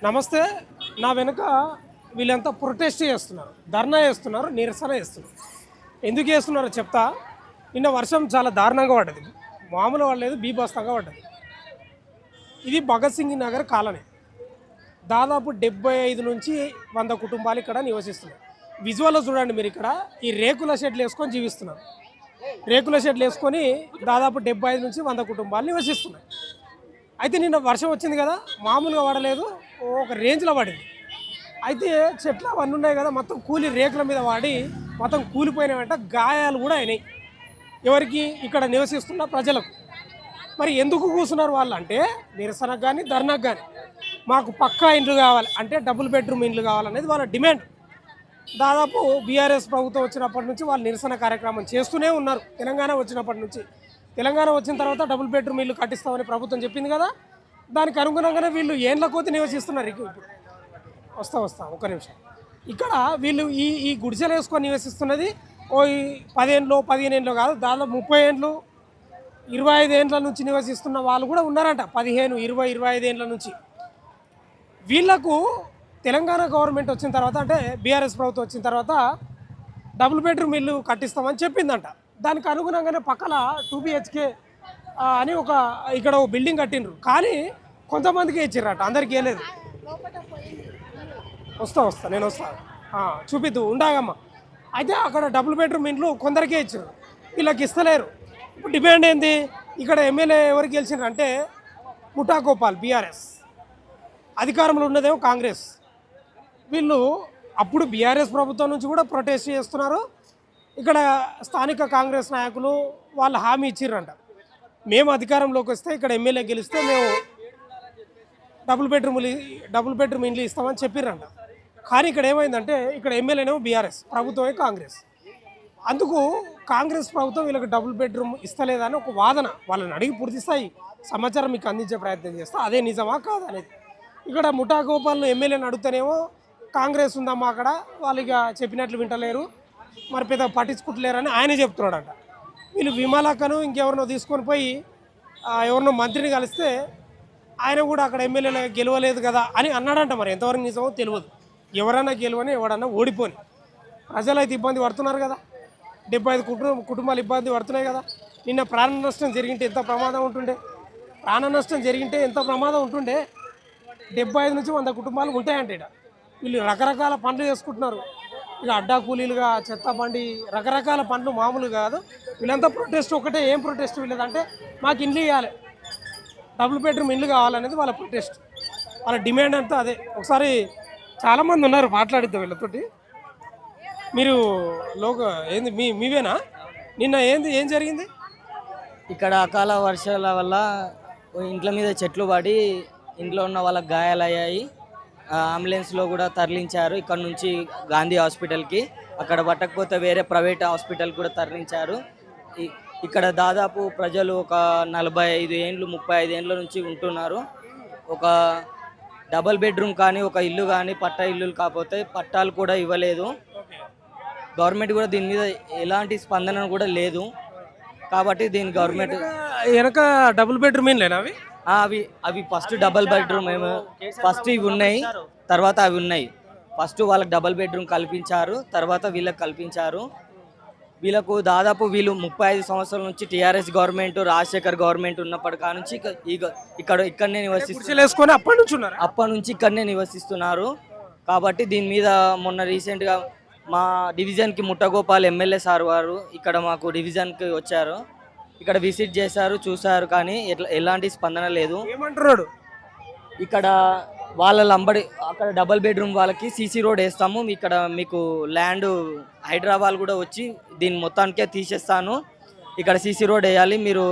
నమస్తే. నా వెనుక వీళ్ళంతా ప్రొటెస్ట్ చేస్తున్నారు, ధర్నా చేస్తున్నారు, నిరసన చేస్తున్నారు. ఎందుకు చేస్తున్నారో చెప్తా. నిన్న వర్షం చాలా దారుణంగా పడ్డది, మామూలు పడలేదు, బీభత్సంగా పడ్డది. ఇది భగత్ సింగ్ నగర్ కాలనీ. దాదాపు 75 నుంచి 100 కుటుంబాలు ఇక్కడ నివసిస్తున్నాయి. విజువల్లో చూడండి మీరు, ఇక్కడ ఈ రేకుల షెడ్లు వేసుకొని జీవిస్తున్నారు. రేకుల షెడ్లు వేసుకొని దాదాపు 75 నుంచి 100 కుటుంబాలు నివసిస్తున్నాయి. అయితే నిన్న వర్షం వచ్చింది కదా, మామూలుగా పడలేదు, ఒక రేంజ్లో పడింది. అయితే చెట్లు అవన్నీ ఉన్నాయి కదా, మొత్తం కూలి రేకుల మీద వాడి మొత్తం కూలిపోయిన వెంట గాయాలు కూడా అయినాయి ఎవరికి, ఇక్కడ నివసిస్తున్న ప్రజలకు. మరి ఎందుకు కూర్చున్నారు వాళ్ళు అంటే, నిరసనకు కానీ ధర్నాకు కానీ మాకు పక్కా ఇండ్లు కావాలి అంటే, డబుల్ బెడ్రూమ్ ఇండ్లు కావాలనేది వాళ్ళ డిమాండ్. దాదాపు బీఆర్ఎస్ ప్రభుత్వం వచ్చినప్పటి నుంచి వాళ్ళు నిరసన కార్యక్రమం చేస్తూనే ఉన్నారు. తెలంగాణ వచ్చినప్పటి నుంచి, తెలంగాణ వచ్చిన తర్వాత డబుల్ బెడ్రూమ్ ఇల్లు కట్టిస్తామని ప్రభుత్వం చెప్పింది కదా, దానికి అనుగుణంగానే వీళ్ళు ఏండ్ల కొద్ది నివసిస్తున్నారు. ఇప్పుడు వస్తా ఒక్క నిమిషం. ఇక్కడ వీళ్ళు ఈ ఈ గుడిసెలు వేసుకొని నివసిస్తున్నది ఓ 10 ఏళ్ళు 15 ఏళ్ళు కాదు, దాదాపు 30 ఏళ్ళు 25 ఏళ్ళ నుంచి నివసిస్తున్న వాళ్ళు కూడా ఉన్నారంట. 15, 20, 25 ఏళ్ళ నుంచి. వీళ్లకు తెలంగాణ గవర్నమెంట్ వచ్చిన తర్వాత, అంటే బీఆర్ఎస్ ప్రభుత్వం వచ్చిన తర్వాత డబుల్ బెడ్రూమ్ ఇల్లు కట్టిస్తామని చెప్పిందంట. దానికి అనుగుణంగానే పక్కన 2 BHK అని ఇక్కడ ఒక బిల్డింగ్ కట్టిండ్రు. కానీ కొంతమందికి ఇచ్చిర్రట, అందరికీ ఇవ్వలేదు. నేను వస్తా చూపిద్దు ఉండాగమ్మ. అయితే అక్కడ డబుల్ బెడ్రూమ్ ఇండ్లు కొందరికే ఇచ్చారు, వీళ్ళకి ఇస్తలేరు. ఇప్పుడు డిమాండ్ ఏంది, ఇక్కడ ఎమ్మెల్యే ఎవరికి గెలిచిండ్రు అంటే ముఠా గోపాల్, బీఆర్ఎస్. అధికారంలో ఉన్నదేమో కాంగ్రెస్. వీళ్ళు అప్పుడు బీఆర్ఎస్ ప్రభుత్వం నుంచి కూడా ప్రొటెస్ట్ చేస్తున్నారు. ఇక్కడ స్థానిక కాంగ్రెస్ నాయకులు వాళ్ళు హామీ ఇచ్చిర్రంట, మేము అధికారంలోకి వస్తే ఇక్కడ ఎమ్మెల్యే గెలిస్తే మేము డబుల్ బెడ్రూమ్ ఇండ్లు ఇస్తామని చెప్పిర్రంట. కానీ ఇక్కడ ఏమైందంటే, ఇక్కడ ఎమ్మెల్యేనేమో బీఆర్ఎస్, ప్రభుత్వమే కాంగ్రెస్. అందుకు కాంగ్రెస్ ప్రభుత్వం వీళ్ళకి డబుల్ బెడ్రూమ్ ఇస్తలేదని ఒక వాదన. వాళ్ళని అడిగి పూర్తి స్థాయి సమాచారం మీకు అందించే ప్రయత్నం చేస్తా, అదే నిజమా కాదనేది. ఇక్కడ ముఠా గోపాల్ను ఎమ్మెల్యేని అడుగుతానేమో కాంగ్రెస్ ఉందమ్మా అక్కడ, వాళ్ళు ఇక చెప్పినట్లు వింటలేరు, మరి పెద్ద పట్టించుకుంటలేరని ఆయన చెప్తున్నాడంట. వీళ్ళు విమలాకను ఇంకెవరినో తీసుకొని పోయి ఎవరినో మంత్రిని కలిస్తే ఆయన కూడా అక్కడ ఎమ్మెల్యేలు గెలవలేదు కదా అని అన్నాడంట. మరి ఎంతవరకు నిజమో తెలియదు. ఎవరైనా గెలవని, ఎవడన్నా ఓడిపోని, ప్రజలు అయితే ఇబ్బంది పడుతున్నారు కదా, 75 కుటుంబాలు ఇబ్బంది పడుతున్నాయి కదా. నిన్న ప్రాణ నష్టం జరిగింటే ఎంత ప్రమాదం ఉంటుండే, 75 నుంచి 100 కుటుంబాలు ఉంటాయంట. ఇక్కడ వీళ్ళు రకరకాల పనులు చేసుకుంటున్నారు. ఇక అడ్డా కూలీలుగా, చెత్త బండి, రకరకాల పనులు మామూలు కాదు. వీళ్ళంతా ప్రొటెస్ట్ ఒకటే. ఏం ప్రొటెస్ట్ వీళ్ళదంటే, మాకు ఇండ్లు ఇవ్వాలి, డబుల్ బెడ్రూమ్ ఇండ్లు కావాలనేది వాళ్ళ ప్రొటెస్ట్, వాళ్ళ డిమాండ్ అంతా అదే. ఒకసారి చాలామంది ఉన్నారు, మాట్లాడిద్దాం వీళ్ళతోటి. మీరు ఏంది మీవేనా? నిన్న ఏం జరిగింది ఇక్కడ? అకాల వర్షాల వల్ల ఇంట్ల మీద చెట్లు పడి ఇంట్లో ఉన్న వాళ్ళకి గాయాలయ్యాయి. అంబులెన్స్లో కూడా తరలించారు ఇక్కడ నుంచి గాంధీ హాస్పిటల్కి. అక్కడ పట్టకపోతే వేరే ప్రైవేట్ హాస్పిటల్ కూడా తరలించారు. ఇక్కడ దాదాపు ప్రజలు ఒక 45 ఏళ్ళు 35 ఏళ్ళ నుంచి ఉంటున్నారు. ఒక డబల్ బెడ్రూమ్ కానీ, ఒక ఇల్లు కానీ, పట్టా ఇల్లులు కాకపోతే పట్టాలు కూడా ఇవ్వలేదు. గవర్నమెంట్ కూడా దీని మీద ఎలాంటి స్పందన కూడా లేదు. కాబట్టి దీని గవర్నమెంట్ వెనక డబుల్ బెడ్రూమ్ లేనా అవి ఫస్ట్ డబల్ బెడ్రూమ్ ఫస్ట్ ఇవి ఉన్నాయి, తర్వాత అవి ఉన్నాయి. ఫస్ట్ వాళ్ళకి డబల్ బెడ్రూమ్ కల్పించారు, తర్వాత వీళ్ళకి కల్పించారు. వీళ్ళకు దాదాపు వీళ్ళు 35 సంవత్సరాల నుంచి టీఆర్ఎస్ గవర్నమెంట్, రాజశేఖర్ గవర్నమెంట్ ఉన్నప్పటి నుంచి ఇక్కడనే నివసిస్తున్నారు. అప్పటి నుంచి ఇక్కడనే నివసిస్తున్నారు. కాబట్టి దీని మీద మొన్న రీసెంట్గా మా డివిజన్కి ముట్టగోపాల్ ఎమ్మెల్యే సార్ వారు ఇక్కడ మాకు డివిజన్కి వచ్చారు. ఇక్కడ విజిట్ చేశారు, చూశారు, కానీ ఎలాంటి స్పందన లేదు. ఏమంటున్నాడు? ఇక్కడ వాళ్ళ లంబడి అక్కడ డబల్ బెడ్రూమ్ వాళ్ళకి సీసీ రోడ్ వేస్తాము, ఇక్కడ మీకు ల్యాండ్ హైదరాబాద్ కూడా వచ్చి దీన్ని మొత్తానికే తీసేస్తాను, ఇక్కడ సీసీ రోడ్ వేయాలి, మీరు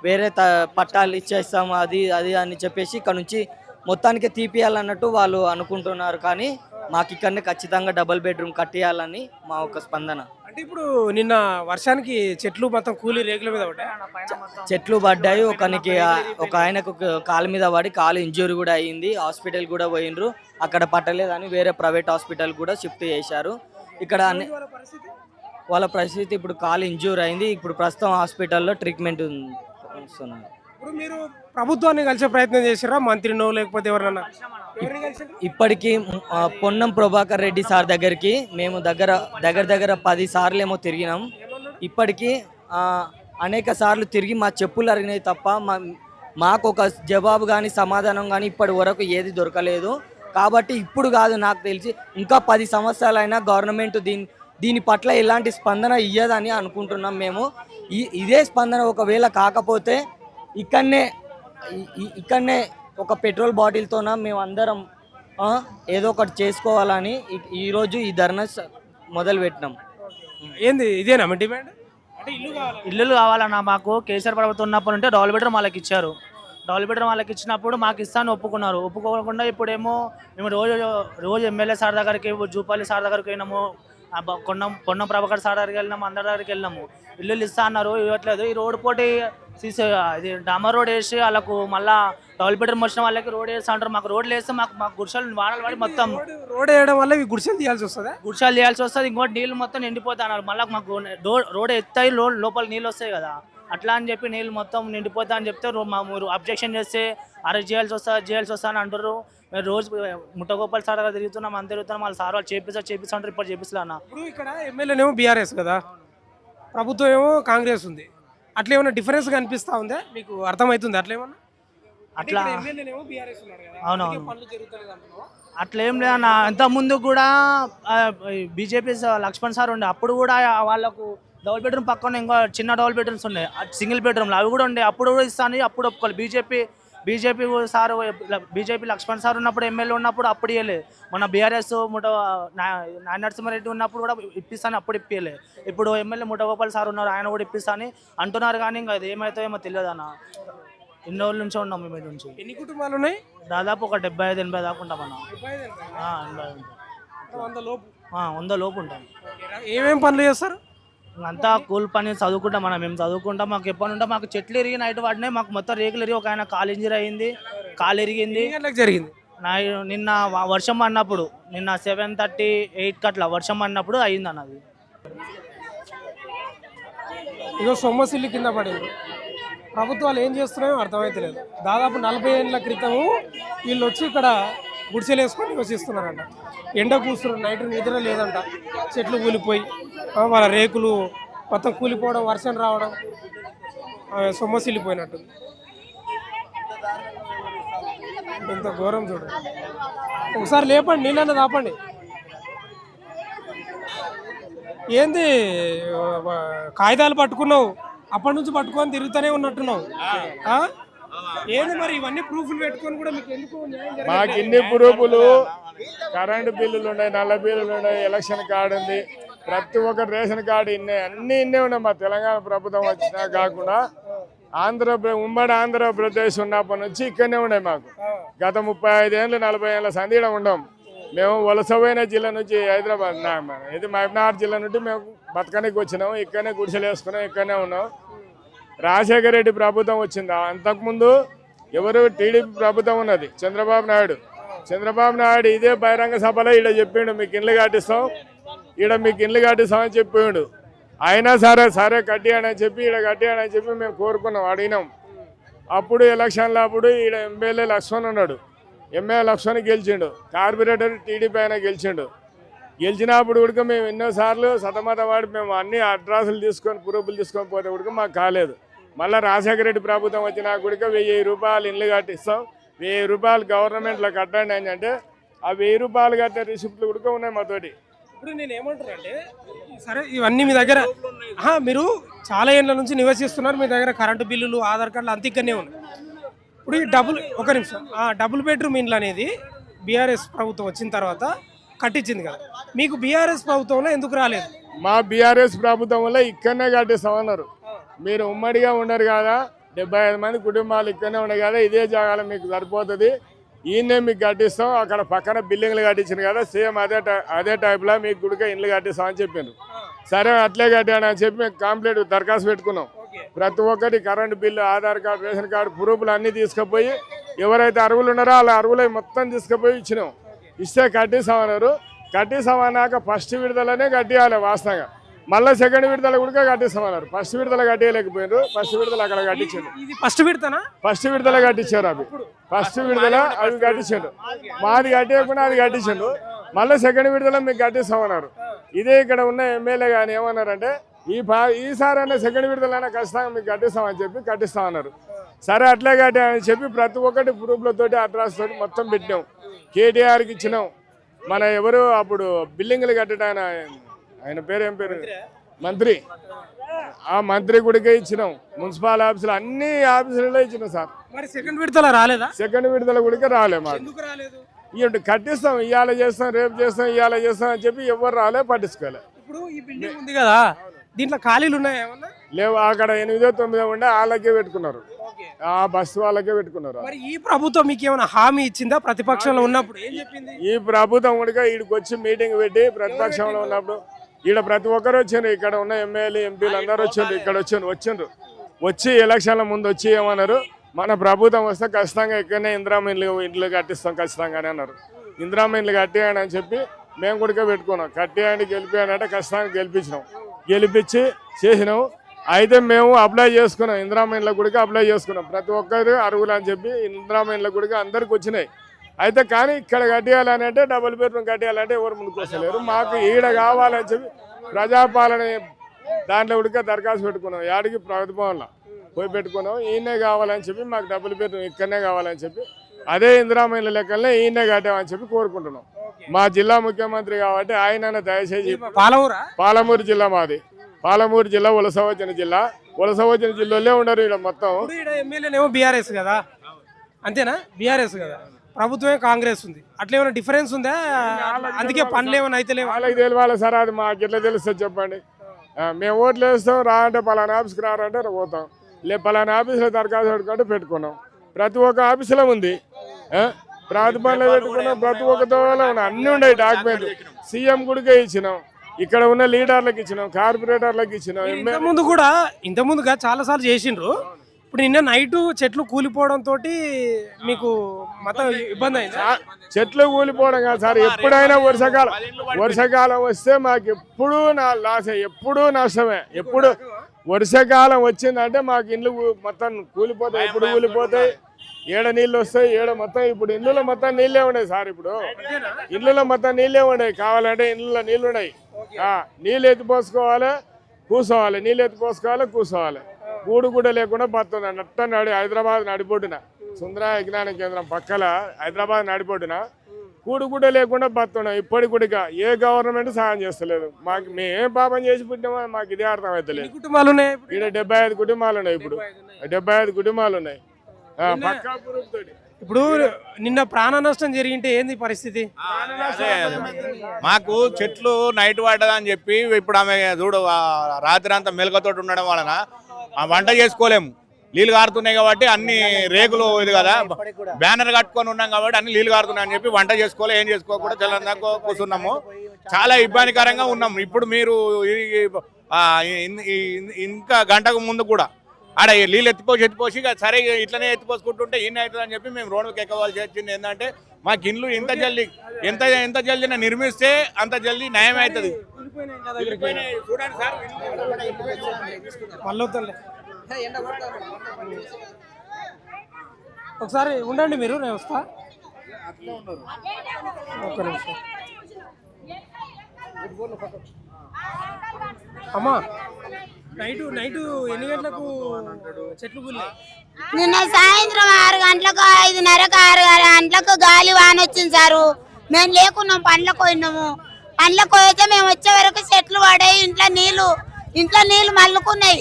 వేరే పట్టాలు ఇచ్చేస్తాము అది అది అని చెప్పేసి ఇక్కడ నుంచి మొత్తానికే తీపియాలన్నట్టు వాళ్ళు అనుకుంటున్నారు. కానీ మాకు ఇక్కడనే ఖచ్చితంగా డబల్ బెడ్రూమ్ కట్టియాలని మా ఒక స్పందన. అంటే ఇప్పుడు నిన్న వర్షానికి చెట్లు మొత్తం కూలి రేకుల మీద చెట్లు పడ్డాయి. ఒక ఆయనకు కాలు మీద పడి కాలు ఇంజూరీ కూడా అయ్యింది. హాస్పిటల్ కూడా పోయినరు, అక్కడ పట్టలేదని వేరే ప్రైవేట్ హాస్పిటల్ కూడా షిఫ్ట్ చేశారు. ఇక్కడ వాళ్ళ పరిస్థితి ఇప్పుడు కాలు ఇంజూరీ అయింది. ఇప్పుడు ప్రస్తుతం హాస్పిటల్లో ట్రీట్మెంట్ ఇస్తున్నారు. ఇప్పుడు మీరు ప్రభుత్వాన్ని కలిసే ప్రయత్నం చేసిరా, మంత్రినో లేకపోతే ఎవరన్నా? ఎవరిని కలిసారు? ఇప్పటికీ పొన్నం ప్రభాకర్ రెడ్డి సార్ దగ్గరికి మేము దగ్గర దగ్గర 10 సార్లు ఏమో తిరిగినాం. ఇప్పటికీ అనేక సార్లు తిరిగి మా చెప్పులు అరిగినాయి తప్ప మాకు ఒక జవాబు కానీ సమాధానం కానీ ఇప్పటి వరకు ఏది దొరకలేదు. కాబట్టి ఇప్పుడు కాదు, నాకు తెలిసి ఇంకా 10 సంవత్సరాలైనా గవర్నమెంట్ దీని పట్ల ఎలాంటి స్పందన ఇయ్యదని అనుకుంటున్నాం మేము. ఇదే స్పందన ఒకవేళ కాకపోతే ఇక్కడనే ఒక పెట్రోల్ బాటిల్తోన మేము అందరం ఏదో ఒకటి చేసుకోవాలని ఈరోజు ఈ ధర్నా మొదలు పెట్టినాం. ఏంది ఇదేనా మీ డిమాండ్? అంటే ఇల్లు కావాలి. ఇల్లులు కావాలన్నా మాకు కేసీఆర్ ప్రభుత్వం ఉన్నప్పుడు ఉంటే డబుల్ బెడ్రూమ్ వాళ్ళకి ఇచ్చారు. డబుల్ బెడ్రూమ్ వాళ్ళకి ఇచ్చినప్పుడు మాకు ఇస్తాను ఒప్పుకున్నారు. ఒప్పుకోకుండా ఇప్పుడేమో మేము రోజు ఎమ్మెల్యే సార్ దగ్గరికి, జూపల్లి సార్ దగ్గరికి వెళ్ళినాము, పొన్నం ప్రభాకర్ సార్ దగ్గరికి వెళ్ళినాము, అందరి దగ్గరికి వెళ్ళినాము. ఇల్లులు ఇస్తా అన్నారు, ఇవ్వట్లేదు. ఈ రోడ్ పోటీ ఇది డామర్ రోడ్ వేసి వాళ్ళకు మళ్ళీ డబుల్ బెడ్రూమ్ వచ్చిన వాళ్ళకి రోడ్ వేస్తా అంటారు. మాకు రోడ్లు వేస్తే మాకు గుడిసెలు వాడలు పడి మొత్తం రోడ్ వేయడం వల్ల ఈ గుడిసెలు తీయాల్సి వస్తుందా? గుడిసెలు చేయాల్సి వస్తుంది. ఇంకోటి నీళ్ళు మొత్తం నిండిపోతా అన్నారు. మళ్ళీ మాకు రోడ్ ఎత్తాయి, లోపల నీళ్ళు వస్తాయి కదా, అట్లా అని చెప్పి నీళ్ళు మొత్తం నిండిపోతా అని చెప్తే మీరు అబ్జెక్షన్ చేస్తే అరెస్ట్ చేయాల్సి వస్తా అని అంటారు. మేము రోజు ముట్టగోపాల్ సార్ దగ్గర తిరుగుతున్నాం, అంత తిరుగుతున్నాం. వాళ్ళ సార్ వాళ్ళు చేపిస్తా అంటారు. ఇప్పుడు చేపిస్తా అన్న. ఇప్పుడు ఇక్కడ ఎమ్మెల్యేనేమో బీఆర్ఎస్ కదా, ప్రభుత్వం ఏమో కాంగ్రెస్ ఉంది. అట్లా ఏమైనా డిఫరెన్స్ కనిపిస్తా ఉందా మీకు? అర్థమవుతుంది అట్లా ఏమన్నా? అట్లా ఎమ్మెల్యేనేమో బీఆర్ఎస్ ఉన్నాడు కదా, అవునవును. పనులు జరుగుతలేదు అంటున్నావా? అట్లా ఏం లేదన్న. ఇంతకుముందు కూడా బీజేపీ లక్ష్మణ్ సార్ ఉండే, అప్పుడు కూడా వాళ్ళకు డబుల్ బెడ్రూమ్ పక్కన ఇంకో చిన్న డబుల్ బెడ్రూమ్స్ ఉండే, సింగిల్ బెడ్రూమ్లు అవి కూడా ఉండే. అప్పుడు కూడా ఇస్తాను, అప్పుడు ఒప్పుకోవాలి. బీజేపీ బీజేపీ లక్ష్మణ్ సార్ ఉన్నప్పుడు, ఎమ్మెల్యే ఉన్నప్పుడు అప్పుడు ఇవ్వలేదు. మన బీఆర్ఎస్ నరసింహారెడ్డి ఉన్నప్పుడు కూడా ఇప్పిస్తాను, అప్పుడు ఇప్పియలే. ఇప్పుడు ఎమ్మెల్యే ముఠగోపాల్ సార్ ఉన్నారు, ఆయన కూడా ఇప్పిస్తాను అంటున్నారు. కానీ ఇంకా అది ఏమవుతుందో ఏమో తెలియదు అన్న. ఎన్ని రోజుల నుంచో ఉన్నాం మేము నుంచి. ఎన్ని కుటుంబాలు ఉన్నాయి? దాదాపు ఒక 75-80 దాకా ఉంటాం అన్న. 100 లోపు ఉంటాం. ఏమేం పనులు చేస్తారు? అంతా కూల్ పని చదువుకుంటాం మనం. మేము చదువుకుంటాం. మాకు ఎప్పటి ఉంటే మాకు చెట్లు ఇరిగి నైట్ పడినాయి, మాకు మొత్తం రేకులు ఇరిగి ఒక ఆయన కాలు ఇంజరీ అయింది, కాలు ఇరిగింది. జరిగింది నిన్న వర్షం పడినప్పుడు, నిన్న 7:30-8 అట్లా వర్షం పడినప్పుడు అయింది అన్నది. ఇదో సొమ్మసిల్లి కింద పడింది. ప్రభుత్వాలు ఏం చేస్తున్నాయో అర్థమైతలేదు. దాదాపు 40 ఏళ్ళ క్రితము వీళ్ళు వచ్చి ఇక్కడ గుడిసెలు వేసుకొని నివసిస్తున్నారంట. ఎండ కూస్తున్నారు, నైట్ నిద్ర లేదంట. చెట్లు కూలిపోయి వాళ్ళ రేకులు మొత్తం కూలిపోవడం, వర్షం రావడం, సొమ్మసిల్లిపోయినట్టు. ఎంత ఘోరం చూడు. ఒకసారి లేపండి, నీళ్ళన్న దాపండి. ఏంది కాగితాలు పట్టుకున్నావు, అప్పటి నుంచి పట్టుకొని తిరుగుతూనే ఉన్నట్టున్నావు. ఏంది మరి ఇవన్నీ ప్రూఫ్లు పెట్టుకొని కూడా మీకు ఎందుకు న్యాయం జరగట్లేదు? మాకు ఇన్ని ప్రూఫ్లు, కరెంటు బిల్లులు ఉన్నాయి, నల్ల బిల్లులు ఉన్నాయి, ఎలక్షన్ కార్డు ఉంది, ప్రతి ఒక్క రేషన్ కార్డు అన్నీ ఇన్నే ఉన్నాయి. మా తెలంగాణ ప్రభుత్వం వచ్చినా కాకుండా ఉమ్మడి ఆంధ్రప్రదేశ్ ఉన్నప్పటి నుంచి ఇక్కడనే ఉన్నాయి. మాకు గత 35 ఏళ్ళు 40 ఏళ్ళ సంధిడ ఉండం. మేము వలసపోయిన జిల్లా నుంచి హైదరాబాద్, ఇది మహబూబ్నగర్ జిల్లా నుండి మేము బతకనికి వచ్చినాము. ఇక్కడనే గుడిసెలు వేసుకున్నాం, ఇక్కడనే ఉన్నాం. రాజశేఖర రెడ్డి ప్రభుత్వం వచ్చిందా, అంతకుముందు ఎవరు టీడీపీ ప్రభుత్వం ఉన్నది, చంద్రబాబు నాయుడు ఇదే బహిరంగ సభలో ఈడ చెప్పిండు మీకు ఇండ్లు కట్టిస్తాం అని చెప్పిండు. అయినా సరే కట్టియాడని చెప్పి ఈడ కట్టియాడని చెప్పి మేము కోరుకున్నాం, అడిగినాం. అప్పుడు ఎలక్షన్లో అప్పుడు ఈడ ఎమ్మెల్యే లక్ష్మణ్ ఉన్నాడు, ఎమ్మెల్యే లక్ష్మణ్ గెలిచిండు. కార్పొరేటర్ టీడీపీ ఆయన గెలిచినప్పుడు కూడా మేము ఎన్నోసార్లు సతమతవాడి మేము అన్ని అడ్రస్లు తీసుకొని ప్రూఫ్లు తీసుకొని పోతే కూడా మాకు కాలేదు. మళ్ళీ రాజశేఖర రెడ్డి ప్రభుత్వం వచ్చినా కూడా 1000 రూపాయలు ఇండ్లు కట్టిస్తాం, 1000 రూపాయలు గవర్నమెంట్లో కట్టండి అని అంటే ఆ 1000 రూపాయలు కట్టే రిసిప్ట్లు కూడా ఉన్నాయి మాతోటి. ఇప్పుడు నేను ఏమంటానంటే, సరే ఇవన్నీ మీ దగ్గర మీరు చాలా ఏళ్ళ నుంచి నివసిస్తున్నారు, మీ దగ్గర కరెంటు బిల్లులు, ఆధార్ కార్డులు అంత ఇక్కడనే ఉన్నాయి. ఇప్పుడు ఈ డబుల్ బెడ్రూమ్ ఇండ్లు అనేది బీఆర్ఎస్ ప్రభుత్వం వచ్చిన తర్వాత కట్టించింది కదా, మీకు బీఆర్ఎస్ ప్రభుత్వంలో ఎందుకు రాలేదు? మా బీఆర్ఎస్ ప్రభుత్వం వల్ల ఇక్కడనే కట్టిస్తామన్నారు. మీరు ఉమ్మడిగా ఉండరు కదా, 75 మంది కుటుంబాలు ఇక్కడనే ఉన్నాయి కదా, ఇదే జాగాలో మీకు సరిపోతుంది, ఈయనే మీకు కట్టిస్తాం. అక్కడ పక్కన బిల్డింగ్లు కట్టించింది కదా, సేమ్ అదే టైప్లో మీకు గుడిగా ఇండ్లు కట్టిస్తామని చెప్పారు. సరే అట్లే కట్టాడని చెప్పి మేము కంప్లీట్ దరఖాస్తు పెట్టుకున్నాం. ప్రతి ఒక్కటి current bill, Aadhaar card, ration card ప్రూఫ్లు అన్నీ తీసుకుపోయి ఎవరైతే అర్హులు ఉన్నారో వాళ్ళ అర్హులు మొత్తం తీసుకుపోయి ఇచ్చినాం. ఇస్తే కట్టిస్తామన్నారు. కట్టిస్తామన్నాక ఫస్ట్ విడుదలనే కట్టియాలి వాస్తవంగా. మళ్ళీ సెకండ్ విడతల కూడా కట్టిస్తామన్నారు. ఫస్ట్ విడతల కట్టేయలేకపోయారు. ఫస్ట్ విడతలు అక్కడ కట్టించారు. ఇది ఫస్ట్ విడతనా? ఫస్ట్ విడతల కట్టించారు. అవి ఫస్ట్ విడతల అవి కట్టించాడు. మాది కట్టేయకుండా అది కట్టించాడు. మళ్ళీ సెకండ్ విడతల మీకు కట్టిస్తామన్నారు. ఇదే ఇక్కడ ఉన్న ఎమ్మెల్యే కానీ ఏమన్నారంటే ఈసారైనా సెకండ్ విడతలైనా ఖచ్చితంగా మీకు కట్టిస్తామని చెప్పి కట్టిస్తామన్నారు. సరే అట్లే కట్టే అని చెప్పి ప్రతి ఒక్కటి ప్రూఫ్లతోటి అడ్రస్ తోటి మొత్తం పెట్టినాం. కేటీఆర్కి ఇచ్చినాం. మన ఎవరు అప్పుడు బిల్డింగ్లు కట్టడానికి ఆయన పేరు ఏం పేరు మంత్రి, ఆ మంత్రి గుడికే ఇచ్చినాం. మున్సిపల్ ఆఫీసులు అన్ని ఆఫీసులలో ఇచ్చినాం సార్. మరి సెకండ్ విడతల రాలేదా? సెకండ్ విడతల గుడికే రాలే. మాకు ఎందుకు రాలేదు? కట్టిస్తాం, ఇవాళ చేస్తాం, రేపు చేస్తాం, ఇవాళ చేస్తాం అని చెప్పి ఎవరు రాలే, పట్టించుకోలే. ఇప్పుడు ఈ బిల్డింగ్ ఉంది కదా, దీంట్లో ఖాళీలు ఉన్నాయా ఏమన్నా? లేవు. అక్కడ 8, 9 ఉండే వాళ్ళకే పెట్టుకున్నారు. ఆ బస్సు వాళ్ళకే పెట్టుకున్నారు. మరి ఈ ప్రభుత్వం మీకు ఏమైనా హామీ ఇచ్చిందా? ప్రతిపక్షంలో ఉన్నప్పుడు ఏం చెప్పింది? ఈ ప్రభుత్వం కూడా ఈడికి వచ్చి మీటింగ్ పెట్టి ప్రతిపక్షంలో ఉన్నప్పుడు ఈడ ప్రతి ఒక్కరు వచ్చారు. ఇక్కడ ఉన్న ఎమ్మెల్యే ఎంపీలు అందరూ వచ్చారు. ఇక్కడ వచ్చిండ్రు. వచ్చి ఎలక్షన్ల ముందు వచ్చి ఏమన్నారు, మన ప్రభుత్వం వస్తే ఖచ్చితంగా ఇక్కడనే ఇందిరామ ఇండ్లు కట్టిస్తాం ఖచ్చితంగానే అన్నారు. ఇందిరామ ఇండ్లు కట్టేయండి అని చెప్పి మేము కూడా పెట్టుకున్నాం. కట్టేయండి, గెలిపేయండి అంటే ఖచ్చితంగా గెలిపించినాం. గెలిపించి చేసినాం. అయితే మేము అప్లై చేసుకున్నాం. ఇందిరామ ఇండ్ల గుడికి అప్లై చేసుకున్నాం. ప్రతి ఒక్కరు అర్హులు అని చెప్పి ఇందిరామ ఇండ్ల గుడికి అందరికి వచ్చినాయి. అయితే కానీ ఇక్కడ కట్టేయాలని అంటే డబుల్ బెడ్రూమ్ కట్టేయాలంటే ఎవరు ముందుకు వస్తలేరు. మాకు ఈడ కావాలని చెప్పి ప్రజాపాలన దాంట్లో ఉడికే దరఖాస్తు పెట్టుకున్నాం. యాడికి ప్రభుత్వంలో పోయి పెట్టుకున్నాం. ఈయనే కావాలని చెప్పి మాకు డబుల్ బెడ్రూమ్ ఇక్కడనే కావాలని చెప్పి అదే ఇందిరామ ఇండ్ల లెక్కలనే ఈయనే కట్టామని చెప్పి కోరుకుంటున్నాం. మా జిల్లా ముఖ్యమంత్రి కాబట్టి ఆయన దయచేసి పాలమూరు జిల్లా మాది. పాలమూరు జిల్లా వలసవచ్చిన జిల్లా. వలసవచ్చిన జిల్లాలో ఉండరు ఇక్కడ మొత్తం. ఎమ్మెల్యేనేమో బీఆర్ఎస్ కదా, అంతేనా? బీఆర్ఎస్ కదా, ప్రభుత్వమే కాంగ్రెస్ ఉంది. అట్లా ఏమైనా డిఫరెన్స్ ఉందా? అందుకే పనులు ఏమైనా అయితే లేవు. వాళ్ళకి తెలియాలి సార్. అది మాకు ఎట్లా తెలుస్తుంది చెప్పండి? మేము ఓట్లు వేస్తాం, రా అంటే పలానా ఆఫీస్కి రారంటే పోతాం. పలానా ఆఫీసులో దరఖాస్తు పెట్టుకుంటే పెట్టుకున్నాం. ప్రతి ఒక్క ఆఫీసులో ఉంది. ప్రాతిపదికన పెట్టుకున్నాం. ప్రతి ఒక్క దోవలో ఉన్నాయి. అన్నీ ఉన్నాయి డాక్యుమెంట్లు. సీఎం గుడికే ఇచ్చినాం. ఇక్కడ ఉన్న లీడర్లకు ఇచ్చినాం, కార్పొరేటర్లకు ఇచ్చినాం. ఇంతకుముందుగా చాలా సార్లు చేసిండ్రు. ఇప్పుడు నిన్న నైట్ చెట్లు కూలిపోవడం తోటి మీకు మొత్తం ఇబ్బంది అయింది. చెట్లు కూలిపోవడం కాదు సార్. ఎప్పుడైనా వర్షాకాలం వస్తే మాకు ఎప్పుడూ లాసే, ఎప్పుడూ నష్టమే. ఎప్పుడు వర్షాకాలం వచ్చిందంటే మాకు ఇండ్లు మొత్తం కూలిపోతాయి. ఎప్పుడు కూలిపోతాయి, ఏడ నీళ్ళు వస్తాయి, ఏడ మొత్తం. ఇప్పుడు ఇళ్ళలో మొత్తం నీళ్ళే ఉన్నాయి సార్. ఇప్పుడు ఇళ్ళలో మొత్తం నీళ్ళే ఉన్నాయి. కావాలంటే ఇళ్ళలో నీళ్ళు ఉన్నాయి. నీళ్ళు ఎత్తిపోసుకోవాలి, కూర్చోవాలి. నీళ్ళు ఎత్తిపోసుకోవాలి, కూర్చోవాలి. గూడు కూడా లేకుండా బతుంది. నట్టన్నాడు హైదరాబాద్ నడిపోటున సుందర విజ్ఞాన కేంద్రం పక్కల హైదరాబాద్ నడిపోటున కూడు కూడా లేకుండా బతున్నాం. ఇప్పటికి కూడా ఏ గవర్నమెంట్ సాయం చేస్తలేదు మాకు. మేమేం పాపం చేసి పుట్టినామో మాకు ఇదే అర్థం అవుతలేదు. ఇక్కడ 75 కుటుంబాలు ఉన్నాయి. ఇప్పుడు 75 కుటుంబాలు ఉన్నాయి. ఇప్పుడు నిన్న ప్రాణ నష్టం జరిగింటే ఏంది పరిస్థితి? మాకు చెట్లు నైట్ పడ్డదని చెప్పి ఇప్పుడు ఆమె చూడు రాత్రి అంతా మెలకతోటి ఉండడం వలన వంట చేసుకోలేము. నీళ్ళు కారుతున్నాయి కాబట్టి అన్ని రేకులు ఇది కదా, బ్యానర్ కట్టుకొని ఉన్నాం కాబట్టి అన్ని నీళ్ళు కారుతున్నాయి అని చెప్పి వంట చేసుకోలే, ఏం చేసుకోకుండా తెల్లందాక కూర్చున్నాము. చాలా ఇబ్బందికరంగా ఉన్నాము. ఇప్పుడు మీరు ఇంకా గంటకు ముందు కూడా ఆడ నీళ్ళు ఎత్తిపోసి సరే ఇట్లనే ఎత్తిపోసుకుంటుంటే ఈయన అవుతుంది అని చెప్పి మేము రోడ్డుకి ఎక్కవాల్సి వచ్చింది. ఏంటంటే మాకు ఇల్లు ఎంత జల్దీ నిర్మిస్తే అంత జల్దీ న్యాయం అవుతుంది. చూడండి సార్, ఒకసారి ఉండండి మీరు, నేను వస్తా. ఒక్క నిమిషం అమ్మా. నైట్ ఎన్ని గంటలకు చెట్లు కూలినాయి? నిన్న సాయంత్రం 6 గంటలకు 5:30కు 6 గంటలకు గాలి వాన వచ్చింది సారు. మేము లేకున్నాం, పండ్లకు పోయినాము. పండ్లకు పోయితే మేము వచ్చే వరకు చెట్లు పడాయి. ఇంట్లో నీళ్లు మల్లుకున్నాయి.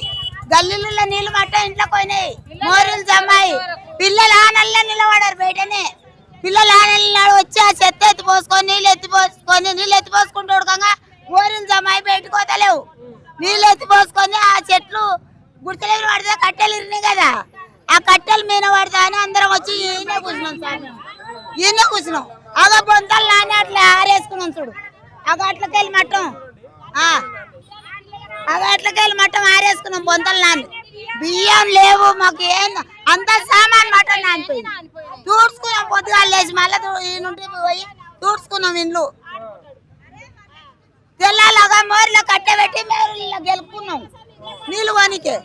గల్లీలలో నీళ్లు మట్ట ఇంట్లోకి పోయినాయి. మోరీలు జమ్మాయి. పిల్లలు ఆనల్లో నిలబడారు బయటనే. పిల్లలు ఆనల్లో వచ్చి ఆ చెత్త ఎత్తిపోసుకొని నీళ్ళు ఎత్తిపోసుకుంటూ ఉడకంగా మోరీలు జమ్మాయి బయటకు పోతలేవు. నీళ్ళు ఎత్తిపోసుకొని ఆ చెట్లు గుర్తులు పడితే కట్టెలు ఇరినాయి కదా, ఆ కట్టెలు మీద పడతా అని అందరం వచ్చి ఈయనే కూర్చున్నాం సార్. ఈయనే కూర్చున్నాం. అగ బొంతలు నాని అట్లా ఆరేసుకున్నాం చూడు. అగట్లకెళ్ళి మట్టం ఆరేసుకున్నాం. బొంతలు నాని బియ్యం లేవు మాకు. ఏం అంత సామాన్ మటన్ నానిపోయింది. తూడ్చుకున్నాం. పొద్దుగా లేచి మళ్ళీ ఈ నుండి పోయి తూడ్చుకున్నాం. ఇండ్లు తెల్లాలాగా మోరిలో కట్టబెట్టి మేము గెలుపుకున్నాం నీళ్ళు వానికే.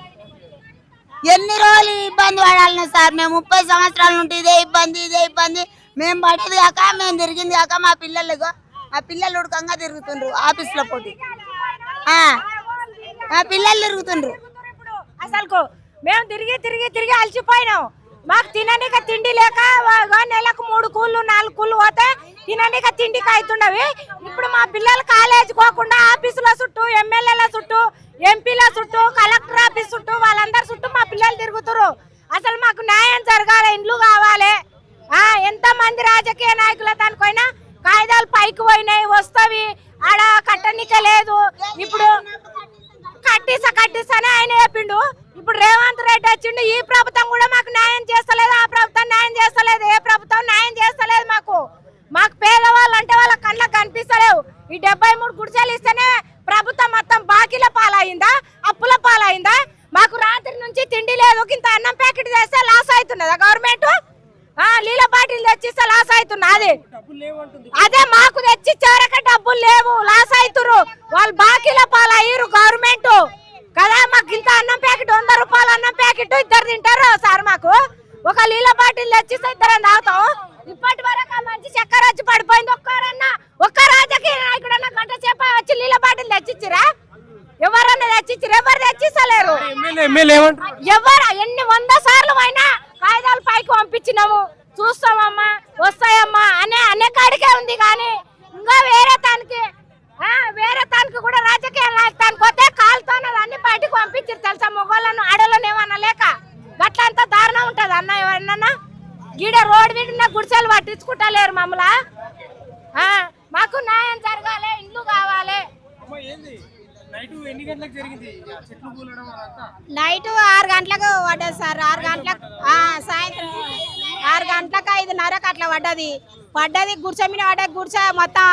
ఎన్ని రోజులు ఇబ్బంది పడాలన్నా సార్, మేము 30 సంవత్సరాల నుండి ఇదే ఇబ్బంది మేము పడేది కాక మేము తిరిగింది కాక మా పిల్లలు ఉడకంగా తిరుగుతుండ్రు ఆఫీసులో పోటీ, మా పిల్లలు తిరుగుతుండ్రు. అసలు మేము తిరిగి అలసిపోయినాం. మాకు తిననీక తిండి లేక నెలకు 3 కూళ్ళు 4 కూళ్ళు పోతే తిననీక తిండికి అవుతుండవి. ఇప్పుడు మా పిల్లలు కాలేజ్ పోకుండా ఆఫీసుల చుట్టూ, ఎమ్మెల్యేల చుట్టూ, ఎంపీల చుట్టూ, కలెక్టర్ ఆఫీస్ చుట్టూ, వాళ్ళందరి చుట్టూ మా పిల్లలు తిరుగుతురు. అసలు మాకు న్యాయం జరగాలి, ఇండ్లు కావాలి. ఎంత మంది రాజకీయ నాయకుల దానికైనా కాయిదాలు పైకి పోయినాయి, వస్తవి ఆడ కట్టనిక లేదు. ఇప్పుడు కట్టిస్తానే ఆయన చెప్పిండు. ఇప్పుడు రేవంత్ రెడ్డి వచ్చిండు, ఈ ప్రభుత్వం కూడా మాకు న్యాయం చేస్తలేదు, ఆ ప్రభుత్వం న్యాయం చేస్తలేదు, ఏ ప్రభుత్వం న్యాయం చేస్తలేదు. మాకు పేదవాళ్ళు అంటే వాళ్ళ కళ్ళకు కనిపిస్తలేవు. ఈ 73 గుడిసెలు ఇస్తేనే ప్రభుత్వం మొత్తం బాకీల పాలైందా, అప్పుల పాలైందా? మాకు రాత్రి నుంచి తిండి లేదు. ఇంత అన్నం ప్యాకెట్ చేస్తే లాస్ అవుతున్నదా గవర్నమెంట్? నీళ్ళ బాటిల్ తెచ్చిస్తే లాస్ అవుతున్నది. అదే మాకు తెచ్చిచ్చేవరకే డబ్బులు లేవు, లాస్ అవుతురు. వాళ్ళు బాకీల పాలయ్యారు గవర్నమెంట్ కదా. మాకు ఇంత అన్నం ప్యాకెట్ 100 రూపాయల అన్నం ప్యాకెట్ 2 తింటారు సార్. మాకు ఒక నీళ్ళ బాటిల్ తెచ్చిస్తే 2 తాగుతాం. ఇప్పటి వరకు మంచి చక్కెర వచ్చి పడిపోయింది. ఒక్క రాజకీయ నాయకుడన్నా గంట సేపు వచ్చి నీళ్ళ బాటిల్ తెచ్చిచ్చిరా? ఎవరన్నా తెచ్చిచ్చిరా? ఎవరు తెచ్చిస్తలేరు. ఎవరు ఎన్ని 100 సార్లు అయినా కాగితాలు పైకి పంపించినాము, చూస్తామమ్మా వస్తాయమ్మా అనే కాడికే ఉంది. కానీ ఇంకా వేరే తానికి కూడా రాజకీయ నాయకుతానికి పోతే కాలుతోనే అన్ని బయటకు పంపించారు తెలుసా. మొగోళ్ళను ఆడోళ్ళని ఏమన్నా లేక గట్లంతా దారుణం ఉంటది అన్న. ఎవరన్నా గీడ రోడ్డు మీద గుడిసెలు పట్టించుకుంటలేరు మమ్మల్ని. మాకు న్యాయం జరగాలి, ఇల్లు కావాలి. నైట్ 6 గంటలకు పడ్డది సార్. 6 గంటలకు సాయంత్రం 6 గంటలకు 5:30కు అట్లా పడ్డది. గుడిసె మీద పడ్డది. గుడిసె మొత్తం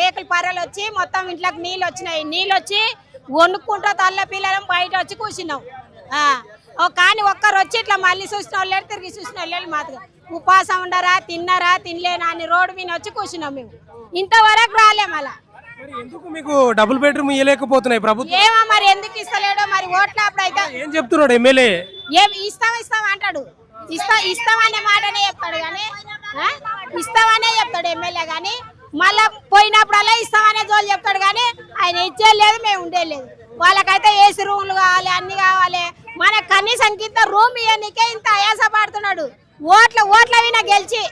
రేకుల పర్రలు వచ్చి మొత్తం ఇంట్లోకి నీళ్ళు వచ్చినాయి. నీళ్ళు వచ్చి వండుకుంటూ తల్ల పిల్లలం బయట వచ్చి కూర్చున్నాం. కానీ ఒక్కరు వచ్చి ఇట్లా మళ్ళీ చూసిన వాళ్ళు తిరిగి చూసిన వాళ్ళు మాత్రం ఉపాసం ఉండరా, తిన్నారా, తినలేనా అని రోడ్డు మీద వచ్చి కూర్చున్నాం. మేము ఇంతవరకు రాలే. మళ్ళా ఎందుకు మీకు డబుల్ బెడ్రూమ్ ఇవ్వలేకపోతున్నాయి ప్రభుత్వం? ఏమో మరి ఎందుకు ఇస్తలేడో మరి. ఓట్ల అప్పుడు అయితే ఏం చెప్తున్నాడు ఎమ్మెల్యే? ఇస్తాం అంటాడు. ఇస్తామనే మాటనే చెప్తాడు కానీ, ఇస్తామనే చెప్తాడు ఎమ్మెల్యే. కానీ మళ్ళా పోయినప్పుడల్లా ఇస్తామనే జోలు చెప్తాడు కానీ ఆయన ఇచ్చే లేదు, మేము ఉండే లేదు. వాళ్ళకైతే ఏసీ రూమ్లు కావాలి, అన్ని కావాలి. మన కనీసం ఇంత రూమ్ ఇవ్వనికే ఇంత ఆయాస పడుతున్నాడు. ఓట్ల విన గెలిచి,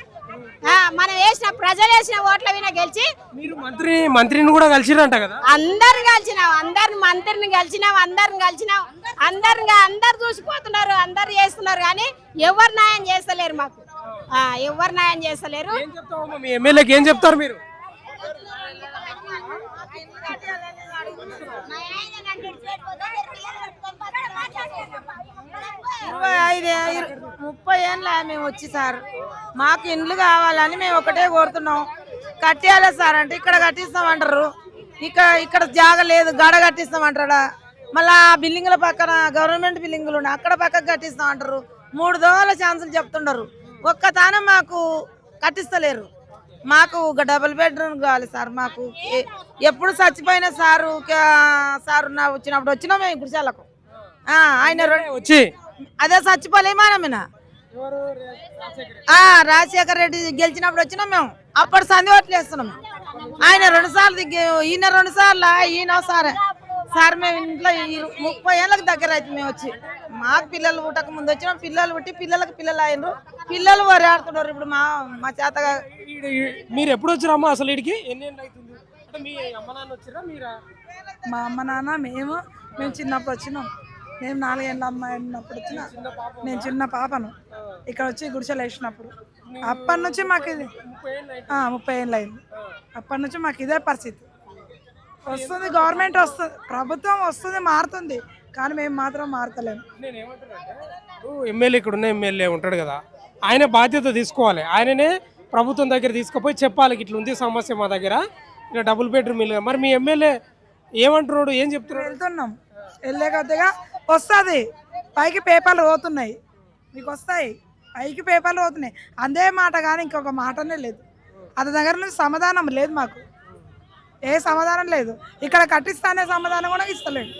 మనం వేసిన ప్రజలు వేసిన ఓట్ల విన గెలిచి. మీరు మంత్రిని కూడా కలిసిరంట కదా? అందరు మంత్రిని కలిసినాం. అందరు చూసిపోతున్నారు, అందరు చేస్తున్నారు కానీ ఎవరు న్యాయం చేస్తలేరు. మాకు ఎవరు న్యాయం చేస్తలేరు. మీ ఎమ్మెల్యేకి ఏం చెప్తారు మీరు? 30 ఏళ్ళ మేము వచ్చి సార్, మాకు ఇండ్లు కావాలని మేము ఒకటే కోరుతున్నాం. కట్టేయాలి సార్ అంటే ఇక్కడ కట్టిస్తామంటారు, ఇక్కడ జాగ లేదు, గడ కట్టిస్తామంటారా. మళ్ళీ ఆ బిల్డింగ్ల పక్కన గవర్నమెంట్ బిల్డింగ్లు ఉన్నాయి, అక్కడ పక్కకు కట్టిస్తామంటారు. 3 దోవల ఛాన్సులు చెప్తుండరు. ఒక్కతానే మాకు కట్టిస్తలేరు. మాకు ఒక డబుల్ బెడ్రూమ్ కావాలి సార్. మాకు ఎప్పుడు చచ్చిపోయిన సారు వచ్చినప్పుడు వచ్చినాం మేము గుడిసెలకు. ఆయన వచ్చి అదే చచ్చిపోలేమానమేనా రాజశేఖర్ రెడ్డి గెలిచినప్పుడు వచ్చినాం మేము. అప్పుడు సంధి ఓట్లు వేస్తున్నాం. ఆయన 2 సార్లు ఈయన 2 సార్లు ఈయన సార్ మేము ఇంట్లో 30 ఏళ్ళకి దగ్గర అయితే మేము వచ్చి. మాకు పిల్లలు పుట్టక ముందు వచ్చినాం. పిల్లలు పుట్టి పిల్లలకు పిల్లలు అయినరు. పిల్లలు వరి ఆడుతున్నారు. ఇప్పుడు మా చేతగా. మీరు ఎప్పుడు వచ్చిరమ్మా అసలు ఇడికి? ఎన్ని ఏళ్ళు అవుతుంది? అంటే మీ అమ్మ నాన్న వచ్చిరా మీరా? మా అమ్మ నాన్న మేము చిన్నప్పుడు వచ్చినాం. మేము 4 ఏళ్ళ అమ్మాయి ఉన్నప్పుడు వచ్చిన. నేను చిన్న పాపను ఇక్కడ వచ్చి గుడిసెలు వేసినప్పుడు. అప్పటి నుంచి మాకు ఇది 30 ఏళ్ళు అయింది. అప్పటి నుంచి మాకు ఇదే పరిస్థితి. వస్తుంది గవర్నమెంట్, వస్తుంది ప్రభుత్వం, వస్తుంది మారుతుంది, కానీ మేము మాత్రం మారతలేము. ఎమ్మెల్యే ఇక్కడ ఉన్న ఎమ్మెల్యే ఉంటాడు కదా, ఆయన బాధ్యత తీసుకోవాలి. ఆయననే ప్రభుత్వం దగ్గర తీసుకుపోయి చెప్పాలి, ఇట్లా ఉంది సమస్య మా దగ్గర, ఇలా డబుల్ బెడ్రూమ్ ఇల్లు. మరి మీ ఎమ్మెల్యే ఏమంటున్నాడు, ఏం చెప్తున్నాడు? వెళ్తున్నాం, వెళ్ళే కొద్దిగా వస్తుంది. పైకి పేపర్లు పోతున్నాయి, మీకు వస్తాయి, పైకి పేపర్లు పోతున్నాయి, అదే మాట. కానీ ఇంకొక మాటనే లేదు. అది దగ్గర నుంచి సమాధానం లేదు మాకు. ఏ సమాధానం లేదు. ఇక్కడ కట్టిస్తానే సమాధానం కూడా ఇస్తలేడు.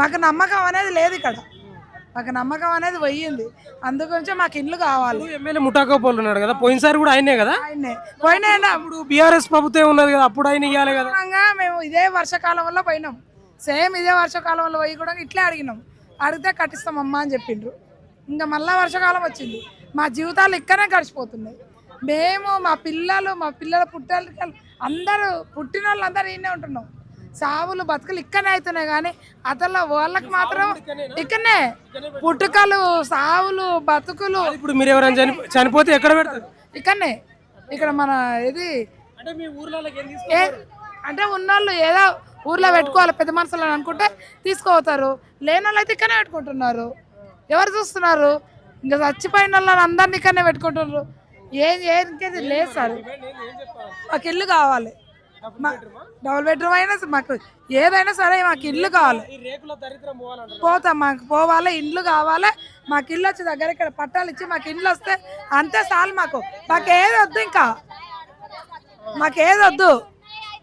మాకు నమ్మకం అనేది లేదు, ఇక్కడ మాకు నమ్మకం అనేది పోయింది. అందుగురించి మాకు ఇల్లు కావాలి. ఎమ్మెల్యే ముఠాకోపోలు ఉన్నాడు కదా, పోయినసారి కూడా ఆయనే కదా. ఆయనే పోయినా ఇప్పుడు బీఆర్ఎస్ ప్రభుత్వం ఉన్నది కదా, అప్పుడు ఆయన ఇవ్వాలి కదా. మేము ఇదే వర్షాకాలం వల్ల పోయినాం, సేమ్ ఇదే వర్షాకాలం వల్ల పోయి కూడా ఇట్లే అడిగినాం. అడిగితే కట్టిస్తామమ్మా అని చెప్పిండ్రు. ఇంకా మళ్ళా వర్షాకాలం వచ్చింది. మా జీవితాలు ఇక్కడనే గడిచిపోతున్నాయి. మేము మా పిల్లల పుట్టాలు అందరూ పుట్టిన వాళ్ళు అందరూ ఈయనే ఉంటున్నాం. సావులు బతుకులు ఇక్కడనే అవుతున్నాయి, కానీ అతను వాళ్ళకి మాత్రం ఇక్కడనే పుట్టుకలు సావులు బతుకులు. ఇప్పుడు మీరు ఎవరైనా చనిపోతే ఎక్కడ పెడతారు? ఇక్కడనే, ఇక్కడ మన ఇది అంటే మీ ఊర్లో అంటే ఉన్నోళ్ళు ఏదో ఊర్లో పెట్టుకోవాలి పెద్ద మనుషులు అని అనుకుంటే తీసుకుపోతారు. లేని వాళ్ళు అయితే ఇక్కడనే పెట్టుకుంటున్నారు. ఎవరు చూస్తున్నారు? ఇంకా చచ్చిపోయిన వాళ్ళని అందరినీ ఇక్కడనే పెట్టుకుంటున్నారు. ఇంకేది లేదు సార్. మాకు ఇల్లు కావాలి, డబుల్ బెడ్రూమ్ అయినా మాకు ఏదైనా సరే మాకు ఇల్లు కావాలి. పోతాం, మాకు పోవాలి, ఇల్లు కావాలి. మాకు ఇల్లు వచ్చి దగ్గర ఇక్కడ పట్టాలు ఇచ్చి మాకు ఇల్లు వస్తే అంతే చాలు. మాకేది వద్దు, ఇంకా మాకేది వద్దు.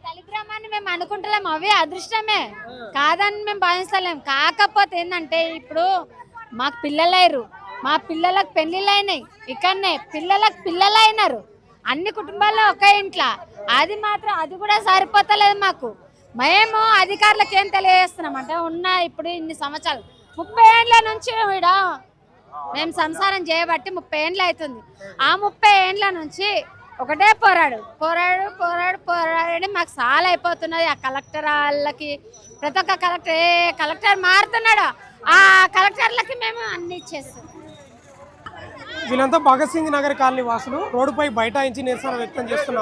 దళిద్రమాన్ని మేము అనుకుంటలేము, అవి అదృష్టమే కాదని మేము భావిస్తలేము. కాకపోతే ఏంటంటే ఇప్పుడు మాకు పిల్లలయ్యారు, మా పిల్లలకు పెళ్లిళ్ళు అయినాయి, ఇక్కడనే పిల్లలకు పిల్లలు అయినారు, అన్ని కుటుంబాల్లో ఒకే ఇంట్లో. అది కూడా సరిపోతలేదు మాకు. మేము అధికారులకు ఏం తెలియజేస్తున్నాం అంటే ఇప్పుడు ఇన్ని సంవత్సరాలు 30 ఏళ్ళ నుంచి ఇక్కడ మేము సంసారం చేయబట్టి 30 ఏళ్ళు అవుతుంది. ఆ 30 ఏళ్ళ నుంచి ఒకటే పోరాడి మాకు చాలా అయిపోతున్నది. ఆ కలెక్టర్ వాళ్ళకి ప్రతి ఒక్క కలెక్టర్ మారుతున్నాడు, ఆ కలెక్టర్లకి మేము అన్ని ఇచ్చేస్తాం. వీళ్ళంతా భగత్ సింగ్ నగర్ కాలనీ వాసులు రోడ్డుపై బైఠాయించి నిరసన వ్యక్తం చేస్తున్న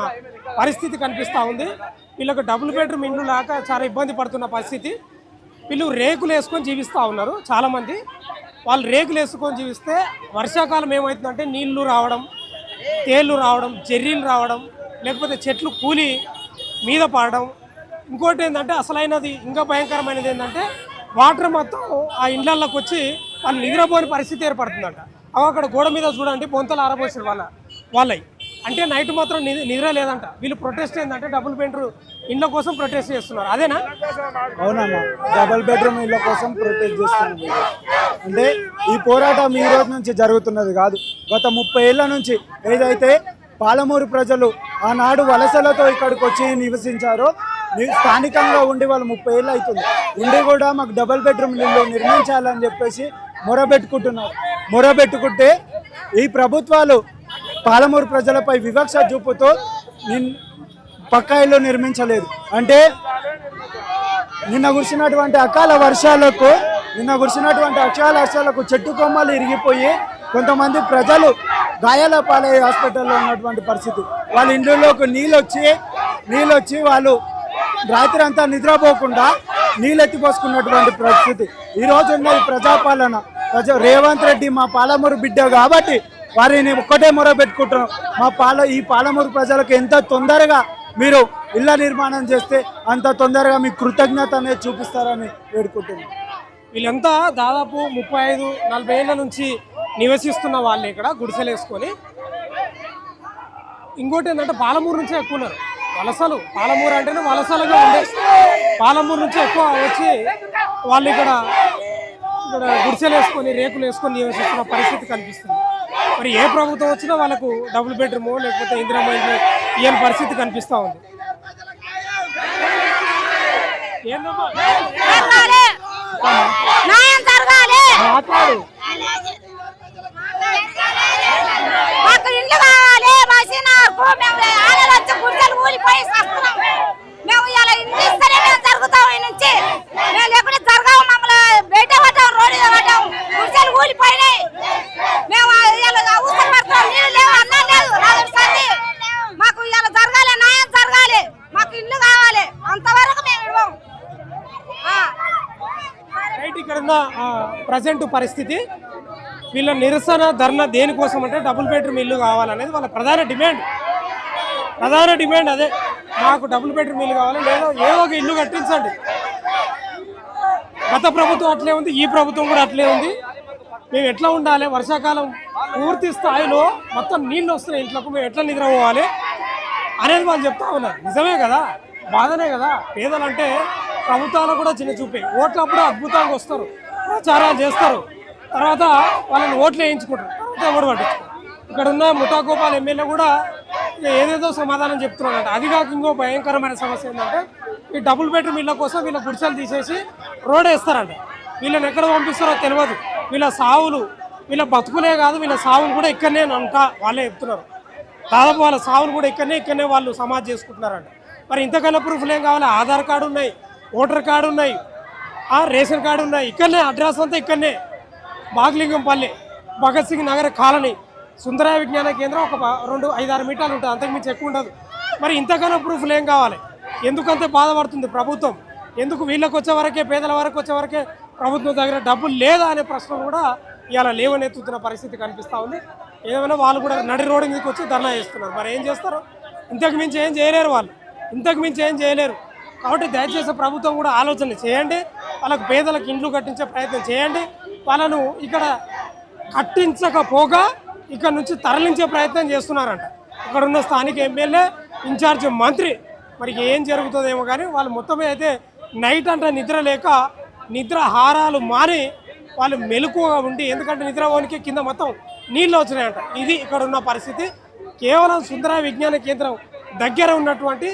పరిస్థితి కనిపిస్తూ ఉంది. వీళ్ళకు డబుల్ బెడ్రూమ్ ఇండ్లు లేక చాలా ఇబ్బంది పడుతున్న పరిస్థితి. వీళ్ళు రేకులు వేసుకొని జీవిస్తూ ఉన్నారు చాలామంది. వాళ్ళు రేకులు వేసుకొని జీవిస్తే వర్షాకాలం ఏమవుతుందంటే నీళ్లు రావడం, తేళ్ళు రావడం, జర్రీలు రావడం, లేకపోతే చెట్లు కూలి మీద పడడం. ఇంకోటి ఏంటంటే అసలైనది ఇంకా భయంకరమైనది ఏంటంటే వాటర్ మొత్తం ఆ ఇండ్లలోకి వచ్చి వాళ్ళు నిద్రపోని పరిస్థితి ఏర్పడుతుందంట. అక్కడ గోడ మీద చూడండి బొంతలు ఆరబోసారు వాళ్ళవి. అంటే నైట్ మాత్రం నిద్ర లేదంట. వీళ్ళు ప్రొటెస్ట్ ఏంటంటే డబుల్ బెడ్రూమ్ ఇండ్ల కోసం ప్రొటెస్ట్ చేస్తున్నారు. అదేనా? అవునమ్మా, డబుల్ బెడ్రూమ్ ఇళ్ళ కోసం ప్రొటెస్ట్ చేస్తున్నారు. అంటే ఈ పోరాటం ఈ రోజు నుంచి జరుగుతున్నది కాదు, గత 30 ఏళ్ల నుంచి. ఏదైతే పాలమూరు ప్రజలు ఆనాడు వలసలతో ఇక్కడికి వచ్చి నివసించారో, స్థానికంగా ఉండి వాళ్ళు 30 ఏళ్ళు అవుతుంది ఉండి కూడా మాకు డబుల్ బెడ్రూమ్ ఇల్లు నిర్మించాలని చెప్పేసి మొరబెట్టుకుంటే ఈ ప్రభుత్వాలు పాలమూరు ప్రజలపై వివక్ష చూపుతూ పక్కా ఇల్లు నిర్మించలేదు. అంటే నిన్న కురిసినటువంటి అకాల వర్షాలకు చెట్టు కొమ్మలు ఇరిగిపోయి కొంతమంది ప్రజలు గాయాల పాలయ్యే హాస్పిటల్లో ఉన్నటువంటి పరిస్థితి. వాళ్ళ ఇండ్లలోకి నీళ్ళు వచ్చి వాళ్ళు రాత్రి అంతా నిద్రపోకుండా నీళ్ళెత్తిపోసుకున్నటువంటి పరిస్థితి. ఈరోజు ఉన్నది ప్రజాపాలన. రేవంత్ రెడ్డి మా పాలమూరు బిడ్డ కాబట్టి వారిని ఒక్కటే మొరబెట్టుకుంటున్నాం. ఈ పాలమూరు ప్రజలకు ఎంత తొందరగా మీరు ఇళ్ల నిర్మాణం చేస్తే అంత తొందరగా మీ కృతజ్ఞత అనేది చూపిస్తారని వేడుకుంటున్నాం. వీళ్ళంతా దాదాపు 35-40 ఏళ్ళ నుంచి నివసిస్తున్న వాళ్ళు ఇక్కడ గుడిసెలు వేసుకొని. ఇంకోటి ఏంటంటే పాలమూరు నుంచే ఎక్కువ ఉన్నారు వలసలు. పాలమూరు అంటేనే వలసలుగా ఉండే పాలమూరు నుంచి ఎక్కువ వచ్చి వాళ్ళు ఇక్కడ గుడిసెలు వేసుకొని రేకులు వేసుకొని నివసిస్తున్న పరిస్థితి కనిపిస్తుంది. మరి ఏ ప్రభుత్వం వచ్చినా వాళ్ళకు డబుల్ బెడ్రూమ్ లేకపోతే ఇందిరమ్మ ఇండ్లు ఇయ్యని పరిస్థితి కనిపిస్తూ ఉంది. మాకు ఇల్లు కావాలి, మేము ఇలా ఇల్లు ఇస్తేనే మేము జరుగుతాం. ఈ నుంచి మేము లేకుండా జరగవు. మమ్మల్ని బయట పడ్డాం, రోడ్డు పడ్డాం, గుడిసెలు కూలిపోయినాయి. మేము ఊసలు పడతాం, నీళ్ళు లేవు, అన్నం లేదు. మాకు ఇలా జరగాలి, న్యాయం జరగాలి, మాకు ఇల్లు కావాలి. అంతవరకు మేము ఇవ్వము. రైట్, ఇక్కడ ఉన్న ప్రజెంట్ పరిస్థితి వీళ్ళ నిరసన ధర్నా దేనికోసం అంటే డబుల్ బెడ్రూమ్ ఇల్లు కావాలనేది వాళ్ళ ప్రధాన డిమాండ్. అదే, మాకు డబుల్ బెడ్రూమ్ ఇల్లు కావాలి, లేదా ఏదో ఒక ఇల్లు కట్టించండి. గత ప్రభుత్వం అట్లే ఉంది, ఈ ప్రభుత్వం కూడా అట్లే ఉంది. మేము ఎట్లా ఉండాలి, వర్షాకాలం పూర్తి స్థాయిలో మొత్తం నీళ్ళు వస్తున్నాయి ఇంట్లోకి, మేము ఎట్లా నిద్రపోవాలి అనేది వాళ్ళు చెప్తా ఉన్నారు. నిజమే కదా, బాధనే కదా. పేదలంటే ప్రభుత్వాలు కూడా చిన్న చూపే. ఓట్లప్పుడు అద్భుతంగా వస్తారు, ప్రచారాలు చేస్తారు, తర్వాత వాళ్ళని ఓట్లు వేయించుకుంటారు, తర్వాత ఎవరు పట్టించుకోరు. ఇక్కడ ఉన్న ముఠాగోపాల్ ఎమ్మెల్యే కూడా ఏదేదో సమాధానం చెప్తున్నాడంట. అది కాక ఇంకో భయంకరమైన సమస్య ఏంటంటే ఈ డబుల్ బెడ్రూమ్ ఇళ్ళ కోసం వీళ్ళ గుడిసెలు తీసేసి రోడ్ వేస్తారంట. వీళ్ళని ఎక్కడ పంపిస్తారో తెలియదు. వీళ్ళ సావులు, వీళ్ళ బతుకులే కాదు, వీళ్ళ సావులు కూడా ఇక్కడనే అంట వాళ్ళే చెప్తున్నారు. దాదాపు వాళ్ళ సావులు కూడా ఇక్కడనే వాళ్ళు సమాధి చేసుకుంటున్నారంట. మరి ఇంతకన్నా ప్రూఫ్లు ఏం కావాలి? ఆధార్ కార్డు ఉన్నాయి, ఓటర్ కార్డు ఉన్నాయి, రేషన్ కార్డు ఉన్నాయి. ఇక్కడనే అడ్రస్ అంతా ఇక్కడనే బాగ్లింగంపల్లి, భగత్ సింగ్ నగర్ కాలనీ, సుందరయ్య విజ్ఞాన కేంద్రం ఒక 2-5-6 మీటర్లు ఉంటుంది, అంతకుమించి ఎక్కువ ఉండదు. మరి ఇంతకన్నా ప్రూఫ్లు ఏం కావాలి? ఎందుకంతే బాధపడుతుంది ప్రభుత్వం? ఎందుకు వీళ్ళకి వచ్చే వరకే, పేదల వరకు వచ్చే వరకే ప్రభుత్వం దగ్గర డబ్బులు లేదా అనే ప్రశ్నలు కూడా ఇలా లేవనెత్తుతున్న పరిస్థితి కనిపిస్తూ ఉంది. ఏమైనా వాళ్ళు కూడా నడి రోడ్డు మీదకి వచ్చి ధర్నా చేస్తున్నారు. మరి ఏం చేస్తారు? ఇంతకు మించి ఏం చేయలేరు వాళ్ళు, ఇంతకు మించి ఏం చేయలేరు. కాబట్టి దయచేసి ప్రభుత్వం కూడా ఆలోచన చేయండి, వాళ్ళకు పేదలకు ఇండ్లు కట్టించే ప్రయత్నం చేయండి. వాళ్ళను ఇక్కడ కట్టించకపోగా ఇక్కడ నుంచి తరలించే ప్రయత్నం చేస్తున్నారంట ఇక్కడ ఉన్న స్థానిక ఎమ్మెల్యే, ఇన్ఛార్జ్ మంత్రి. మరి ఏం జరుగుతుందేమో కానీ వాళ్ళు మొత్తం అయితే నైట్ అంట నిద్ర లేక నిద్ర హారాలు మారి వాళ్ళు మెలకువగా ఉండి, ఎందుకంటే నిద్రపోనికి కింద మొత్తం నీళ్ళు వచ్చినాయంట. ఇది ఇక్కడ ఉన్న పరిస్థితి. కేవలం సుందరయ్య విజ్ఞాన కేంద్రం దగ్గర ఉన్నటువంటి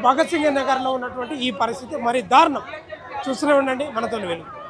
భగత్ సింగ్ నగర్లో ఉన్నటువంటి ఈ పరిస్థితి మరి దారుణం. చూస్తూనే ఉండండి మనతో వెలుగు.